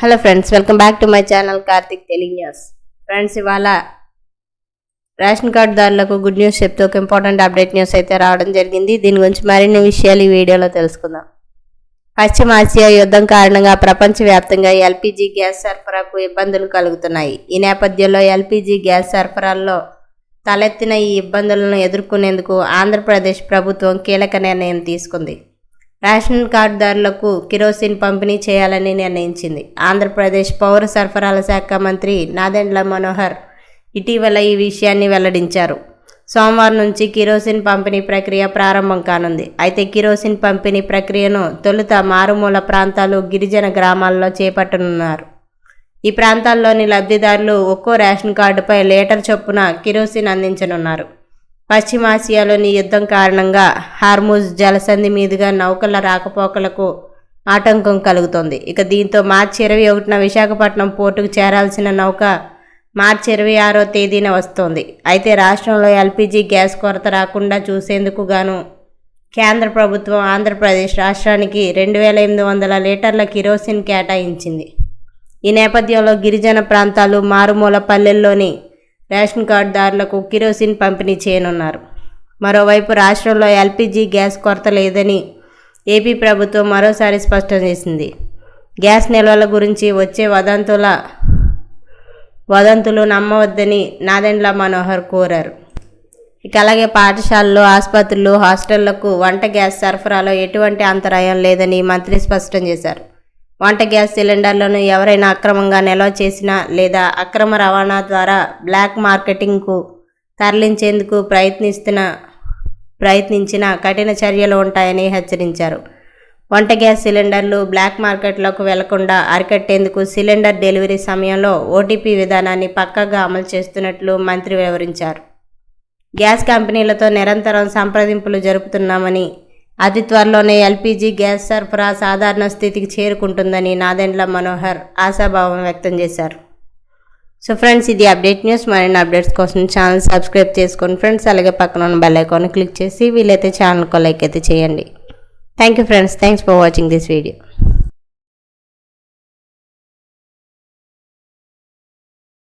Hello friends, welcome back to my channel Karthik Telugu news. Friends, ఇవాళ ration కార్డుదారులకు good news చెప్తూ ఒక important update news అయితే రావడం జరిగింది. దీని గురించి మరిన్ని విషయాలు ఈ వీడియోలో తెలుసుకుందాం. పశ్చిమ ఆసియా యుద్ధం కారణంగా ప్రపంచవ్యాప్తంగా ఎల్పీజీ గ్యాస్ సరఫరాకు ఇబ్బందులు కలుగుతున్నాయి. ఈ నేపథ్యంలో ఎల్పీజీ గ్యాస్ సరఫరాల్లో తలెత్తిన ఈ ఇబ్బందులను ఎదుర్కొనేందుకు ఆంధ్రప్రదేశ్ ప్రభుత్వం కీలక నిర్ణయం తీసుకుంది. రేషన్ కార్డుదారులకు కిరోసిన్ పంపిణీ చేయాలని నిర్ణయించింది. ఆంధ్రప్రదేశ్ పౌర సరఫరాల శాఖ మంత్రి నాదెండ్ల మనోహర్ ఇటీవల ఈ విషయాన్ని వెల్లడించారు. సోమవారం నుంచి కిరోసిన్ పంపిణీ ప్రక్రియ ప్రారంభం కానుంది. అయితే కిరోసిన్ పంపిణీ ప్రక్రియను తొలుత మారుమూల ప్రాంతాలు, గిరిజన గ్రామాల్లో చేపట్టనున్నారు. ఈ ప్రాంతాల్లోని లబ్ధిదారులు ఒక్కో రేషన్ కార్డుపై లీటర్ చొప్పున కిరోసిన్ అందించనున్నారు. పశ్చిమాసియాలోని యుద్ధం కారణంగా హార్ముజ్ జలసంధి మీదుగా నౌకల రాకపోకలకు ఆటంకం కలుగుతోంది. ఇక దీంతో మార్చి 21న విశాఖపట్నం పోర్టుకు చేరాల్సిన నౌక మార్చి 26వ తేదీన వస్తోంది. అయితే రాష్ట్రంలో ఎల్పీజీ గ్యాస్ కొరత రాకుండా చూసేందుకు గాను కేంద్ర ప్రభుత్వం ఆంధ్రప్రదేశ్ రాష్ట్రానికి 2800 లీటర్ల కిరోసిన్ కేటాయించింది. ఈ నేపథ్యంలో గిరిజన ప్రాంతాలు, మారుమూల పల్లెల్లోని రేషన్ కార్డుదారులకు కిరోసిన్ పంపిణీ చేయనున్నారు. మరోవైపు రాష్ట్రంలో ఎల్పీజీ గ్యాస్ కొరత లేదని ఏపీ ప్రభుత్వం మరోసారి స్పష్టం చేసింది. గ్యాస్ నిల్వల గురించి వచ్చే వదంతులు నమ్మవద్దని నాదెండ్ల మనోహర్ కోరారు. ఇక అలాగే పాఠశాలలు, ఆసుపత్రులు, హాస్టళ్లకు వంట గ్యాస్ సరఫరాలో ఎటువంటి అంతరాయం లేదని మంత్రి స్పష్టం చేశారు. వంట గ్యాస్ సిలిండర్లను ఎవరైనా అక్రమంగా నిల్వ చేసినా లేదా అక్రమ రవాణా ద్వారా బ్లాక్ మార్కెటింగ్కు తరలించేందుకు ప్రయత్నించిన కఠిన చర్యలు ఉంటాయని హెచ్చరించారు. వంట గ్యాస్ సిలిండర్లు బ్లాక్ మార్కెట్లోకి వెళ్లకుండా అరికట్టేందుకు సిలిండర్ డెలివరీ సమయంలో ఓటీపీ విధానాన్ని పక్కాగా అమలు చేస్తున్నట్లు మంత్రి వివరించారు. గ్యాస్ కంపెనీలతో నిరంతరం సంప్రదింపులు జరుపుతున్నామని, అతి త్వరలోనే ఎల్పీజీ గ్యాస్ సరఫరా సాధారణ స్థితికి చేరుకుంటుందని నాదెండ్ల మనోహర్ ఆశాభావం వ్యక్తం చేశారు. సో ఫ్రెండ్స్, ఇది అప్డేట్ న్యూస్. మరిన్ని అప్డేట్స్ కోసం ఛానల్ సబ్స్క్రైబ్ చేసుకోండి ఫ్రెండ్స్. అలాగే పక్కన ఉన్న బెల్ ఐకాన్ క్లిక్ చేసి వీలైతే ఛానల్కి లైక్ అయితే చేయండి. Thank you friends. Thanks for watching this video.